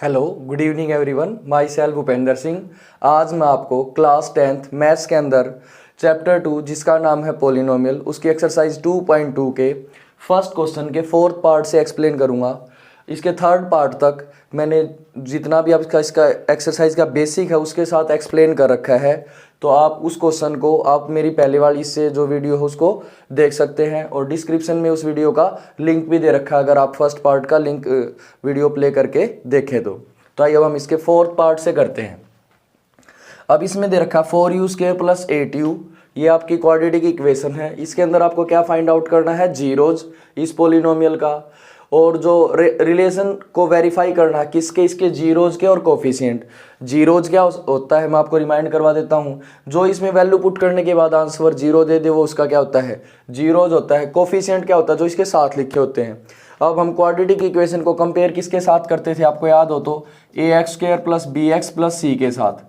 Hello, good evening everyone. My self Bhupendra Singh. आज मैं आपको क्लास 10th मैथ्स के अंदर चैप्टर 2 जिसका नाम है पोलिनोमियल, उसकी एक्सरसाइज 2.2 के फर्स्ट क्वेश्चन के फोर्थ पार्ट से एक्सप्लेन करूँगा। इसके थर्ड पार्ट तक मैंने जितना भी आपका इसका एक्सरसाइज का बेसिक है उसके साथ एक्सप्लेन कर रखा है, तो आप उस क्वेश्चन को आप मेरी पहले वाली से जो वीडियो है उसको देख सकते हैं, और डिस्क्रिप्शन में उस वीडियो का लिंक भी दे रखा है अगर आप फर्स्ट पार्ट का लिंक वीडियो प्ले करके देखें तो आइए अब हम इसके फोर्थ पार्ट से करते हैं। अब इसमें दे रखा 4u² + 8u, ये आपकी क्वाड्रेटिक इक्वेशन है। इसके अंदर आपको क्या फाइंड आउट करना है? जीरोज इस पोलिनोमियल का, और जो रिलेशन को वेरीफाई करना है किसके, इसके जीरोज के और कोफिशिएंट। जीरोज क्या होता है मैं आपको रिमाइंड करवा देता हूँ। जो इसमें वैल्यू पुट करने के बाद आंसर जीरो दे दे वो उसका क्या होता है? जीरोज होता है। कोफिशिएंट क्या होता है? जो इसके साथ लिखे होते हैं। अब हम क्वाड्रेटिक इक्वेशन को कंपेयर किसके साथ करते थे? आपको याद हो तो ax² + bx + c के साथ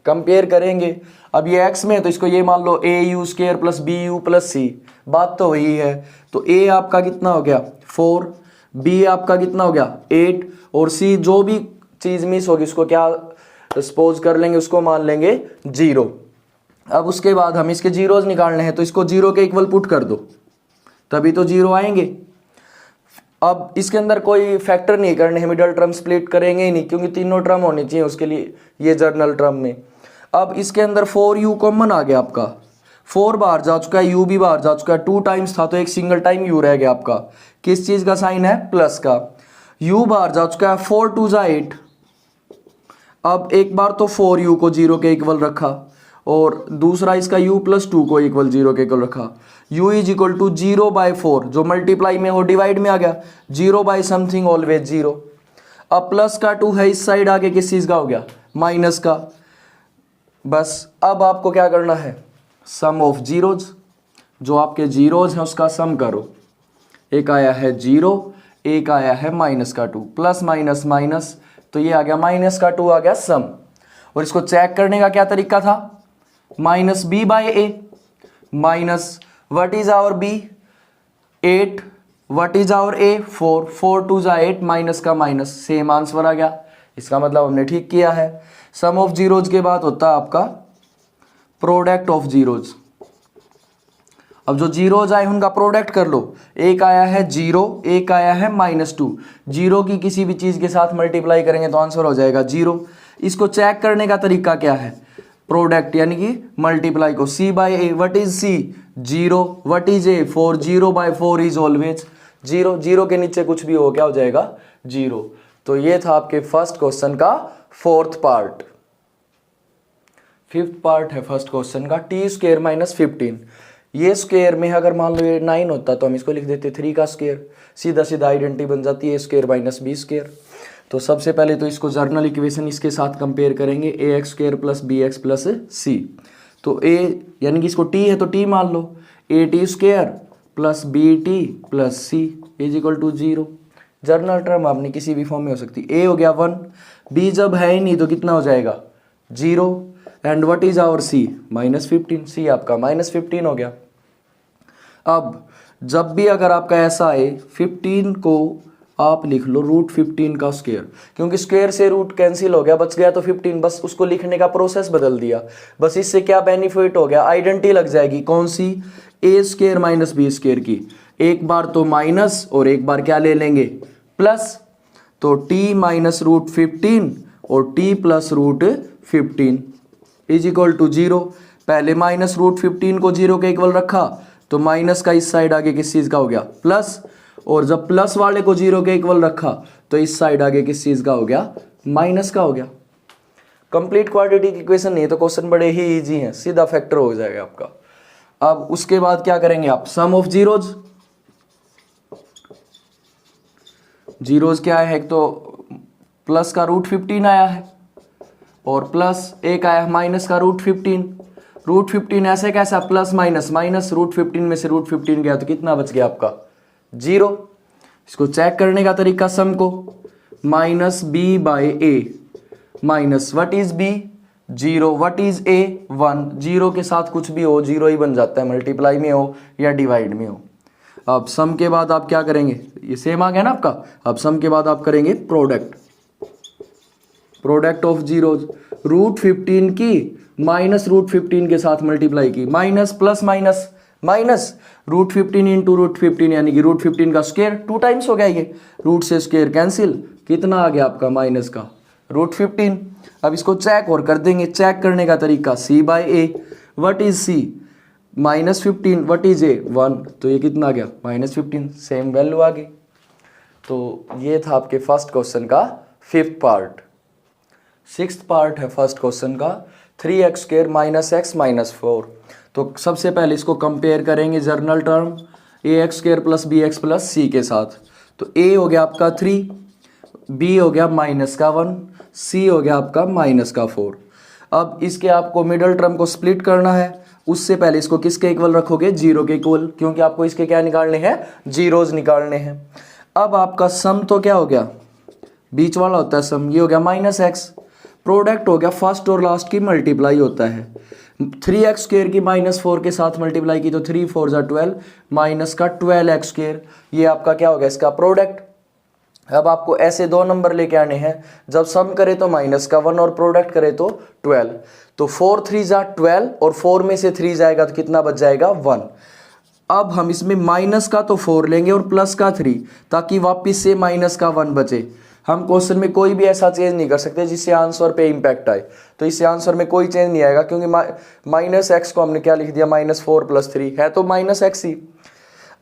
कंपेयर करेंगे। अब ये x में है तो इसको ये मान लो au² + bu + c, बात तो वही है। तो a आपका कितना हो गया? 4, b आपका कितना हो गया? 8, और c जो भी चीज़ मिस होगी उसको क्या सपोज कर लेंगे, उसको मान लेंगे 0। अब उसके बाद हम इसके जीरोज निकालने हैं तो इसको 0 के इक्वल पुट कर दो, तभी तो 0 आएंगे। अब इसके अंदर कोई फैक्टर नहीं करने हैं, मिडल टर्म स्प्लिट करेंगे ही नहीं क्योंकि तीनों टर्म होनी चाहिए उसके लिए, ये जर्नल टर्म में। अब इसके अंदर 4u कॉमन आ गया आपका, 4 बाहर जा चुका है, u भी बाहर जा चुका है, 2 टाइम्स था तो एक सिंगल टाइम u रह गया आपका। किस चीज़ का साइन है? प्लस का। u बाहर जा चुका है, 4 × 2 = 8। अब एक बार तो 4u को 0 के इक्वल रखा और दूसरा इसका u + 2 को इक्वल 0 के इक्वल रखा। u = 0/4, जो मल्टीप्लाई में हो डिवाइड में आ गया, 0/समथिंग ऑलवेज 0। अब प्लस का 2 है इस साइड, आगे किस चीज़ का हो गया? माइनस का। बस अब आपको क्या करना है? सम ऑफ जीरोज, जो आपके जीरोज हैं उसका सम करो। एक आया है 0, एक आया है -2, प्लस माइनस माइनस, तो ये आ गया -2 आ गया सम। और इसको चेक करने का क्या तरीका था? -b/a minus what is our b? 8, what is our a? 4, 4 × 2 = 8, minus का माइनस, सेम आंसर आ गया। इसका मतलब हमने ठीक किया है। सम ऑफ जीरोज के बाद होता है आपका प्रोडक्ट ऑफ जीरोज। अब जो जीरोज आए उनका प्रोडक्ट कर लो। एक आया है 0, एक आया है -2। 0 की किसी भी चीज़ के साथ मल्टीप्लाई करेंगे तो आंसर हो जाएगा 0। इसको चेक करने का तरीका क्या है? प्रोडक्ट यानी कि मल्टीप्लाई को। c/a, what is c? 0, what is a? 4, 0/4 is always 0। 0 के नीचे कुछ भी हो क्या हो जाएगा? 0। तो ये था आपके फर्स्ट क्वेश्चन का फोर्थ पार्ट। फिफ्थ पार्ट है फर्स्ट क्वेश्चन का, t² - 15। ये स्क्वायर में अगर मान लो ये 9 होता तो हम इसको लिख देते 3 का स्क्वायर, सीधा सीधा आइडेंटिटी बन जाती है a² - b²। तो सबसे पहले तो इसको जर्नल इक्वेशन इसके साथ कंपेयर करेंगे, ax² + bx + c। तो a यानी कि इसको t है तो t मान लो, at² + bt + c = 0। Journal term आपने किसी भी फॉर्म में हो सकती। a हो गया 1, b जब है ही नहीं तो कितना हो जाएगा? 0, and what is our c? -15। c आपका -15 हो गया। अब जब भी अगर आपका ऐसा आए 15 को आप लिख लो √15 का स्क्वायर, क्योंकि स्क्वायर से रूट कैंसिल हो गया, बच गया तो 15, बस उसको लिखने का प्रोसेस बदल दिया। बस इससे क्या बेनिफिट हो गया? आइडेंटिटी लग जाएगी। कौन सी? a² - b² की। एक बार तो माइनस और एक बार क्या ले लेंगे? प्लस। तो t - √15 और t + √15 = 0। पहले -√15 को 0 के इक्वल रखा तो माइनस का इस साइड आगे किस चीज़ का हो गया? प्लस। और जब प्लस वाले को 0 के इक्वल रखा तो इस साइड आगे किस चीज़ का हो गया? माइनस का हो गया। कंप्लीट क्वाड्रेटिक इक्वेशन नहीं है तो क्वेश्चन बड़े ही इजी हैं, सीधा फैक्टर हो जाएगा आपका। अब उसके बाद क्या करेंगे आप? सम ऑफ जीरोज। जीरोज क्या है? एक तो प्लस का √15 आया है और प्लस एक आया माइनस का √15। √15 ऐसे कैसा? प्लस माइनस माइनस, √15 में से √15 गया तो कितना बच गया आपका? 0। इसको चेक करने का तरीका सम को, -b/a minus what is b? 0, what is a? 1। 0 के साथ कुछ भी हो 0 ही बन जाता है, मल्टीप्लाई में हो या डिवाइड में हो। अब सम के बाद आप क्या करेंगे? ये सेम आ गया ना आपका। अब सम के बाद आप करेंगे प्रोडक्ट। प्रोडक्ट ऑफ जीरोज, √15 की माइनस √15 के साथ मल्टीप्लाई की, minus plus minus minus, √15 into √15 यानी कि √15 का स्क्वायर 2 टाइम्स हो गया, ये रूट से स्क्वायर कैंसिल, कितना आ गया आपका माइनस का √15। अब इसको चेक और कर देंगे, चेक करने का तरीका c/a, what is c, -15, what is a, 1, तो ये कितना आ गया -15, सेम वैल्यू आ गई। तो ये था आपके फर्स्ट क्वेश्चन का 5th पार्ट। 6th पार्ट है फर्स्ट क्वेश्चन का, 3x² - x - 4। तो सबसे पहले इसको कंपेयर करेंगे journal term ax² + bx + c के साथ। तो a हो गया आपका 3, b हो गया -1, c हो गया आपका -4। अब इसके आपको मिडल टर्म को स्प्लिट करना है, उससे पहले इसको किसके इक्वल रखोगे, 0 के इक्वल, क्योंकि आपको इसके क्या निकालने हैं, जीरोज निकालने हैं। अब आपका सम तो क्या हो गया, बीच वाला होता है सम, ये हो गया -x, प्रोडक्ट हो गया फर्स्ट और लास्ट की मल्टीप्लाई होता है, 3x² की -4 के साथ मल्टीप्लाई की तो 3 4 जा 12 माइनस का 12x², ये आपका क्या हो गया इसका प्रोडक्ट। अब आपको ऐसे दो नंबर लेके आने हैं, जब सम करे तो -1 और प्रोडक्ट करे तो 12, तो 4 3 जा 12 और 4 में से 3 जाएगा तो कितना बच जाएगा 1। अब हम इसमें माइनस का तो 4 लेंगे और प्लस का 3, ताकि वापिस से -1 बचे। हम क्वेश्चन में कोई भी ऐसा चेंज नहीं कर सकते जिससे आंसर पे इम्पैक्ट आए, तो इससे आंसर में कोई चेंज नहीं आएगा, क्योंकि -x को हमने क्या लिख दिया, -4 + 3 है तो -x ही।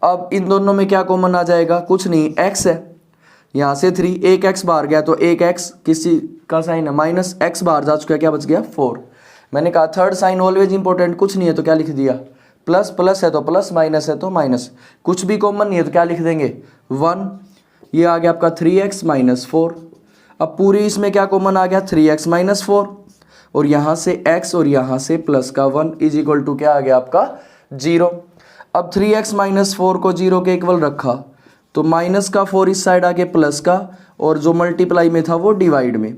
अब इन दोनों में क्या कॉमन आ जाएगा, कुछ नहीं, x है, यहाँ से 3, एक x बाहर गया तो एक x किसी का साइन है, -x बाहर जा चुका है, क्या बच गया 4। मैंने कहा थर्ड साइन ऑलवेज इंपॉर्टेंट, कुछ नहीं है तो क्या लिख दिया प्लस, प्लस है तो प्लस, माइनस है तो माइनस, कुछ भी कॉमन नहीं है तो क्या लिख देंगे 1। ये आ गया आपका 3x - 4। अब पूरी इसमें क्या कॉमन आ गया, 3x - 4, और यहाँ से x और यहाँ से प्लस का 1 = क्या आ गया आपका 0। अब 3x - 4 को 0 के इक्वल रखा तो -4 इस साइड आके प्लस का, और जो मल्टीप्लाई में था वो डिवाइड में,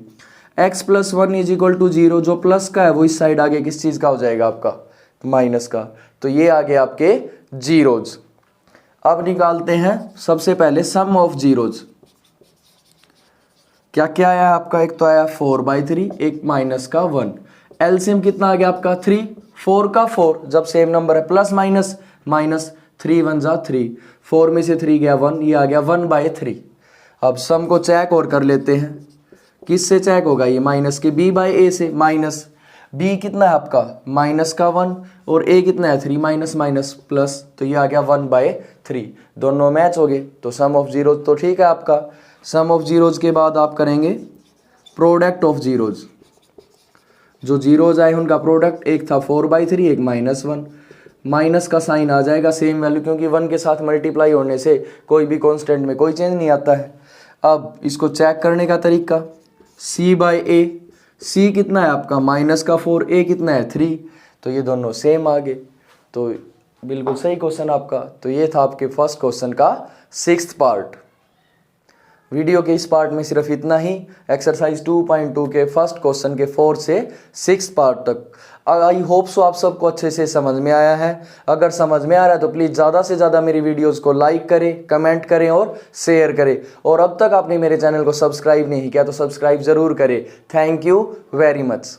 x + 1 = 0, जो प्लस का है वो इस साइड आगे किस चीज़ का हो जाएगा आपका माइनस का, तो ये आगे आपके जीरोज। अब निकालते हैं सबसे पहले सम ऑफ जीरोज, क्या क्या आया आपका, एक तो आया 4/3, एक -1, एलसीएम कितना आ गया आपका 3, 4 का 4, जब सेम नंबर है प्लस माइनस माइनस, 3 1 जा 3, 4 में से 3 गया 1, ये आ गया 1/3। अब सम को चेक और कर लेते हैं, किससे चेक होगा ये, माइनस के b/a से, माइनस b कितना है आपका -1 और a कितना है 3, माइनस माइनस प्लस, तो ये आ गया 1/3, दोनों मैच हो गए, तो सम ऑफ जीरोज तो ठीक है आपका। सम ऑफ जीरोज के बाद आप करेंगे प्रोडक्ट ऑफ जीरोज, जो जीरोज आए उनका प्रोडक्ट, एक था 4/3, एक -1, माइनस का साइन आ जाएगा सेम वैल्यू, क्योंकि 1 के साथ मल्टीप्लाई होने से कोई भी कांस्टेंट में कोई चेंज नहीं आता है। अब इसको चेक करने का तरीका, c/a, c कितना है आपका -4, a कितना है 3, तो ये दोनों सेम आ गए, तो बिल्कुल सही क्वेश्चन आपका। तो ये था आपके फर्स्ट क्वेश्चन का 6th पार्ट। वीडियो के इस पार्ट में सिर्फ इतना ही, एक्सरसाइज 2.2 के फर्स्ट क्वेश्चन के 4 से 6 पार्ट तक। आई होप सो आप सबको अच्छे से समझ में आया है। अगर समझ में आ रहा है तो प्लीज़ ज़्यादा से ज़्यादा मेरी वीडियोस को लाइक करें, कमेंट करें और शेयर करें, और अब तक आपने मेरे चैनल को सब्सक्राइब नहीं किया तो सब्सक्राइब ज़रूर करें। Thank you very much.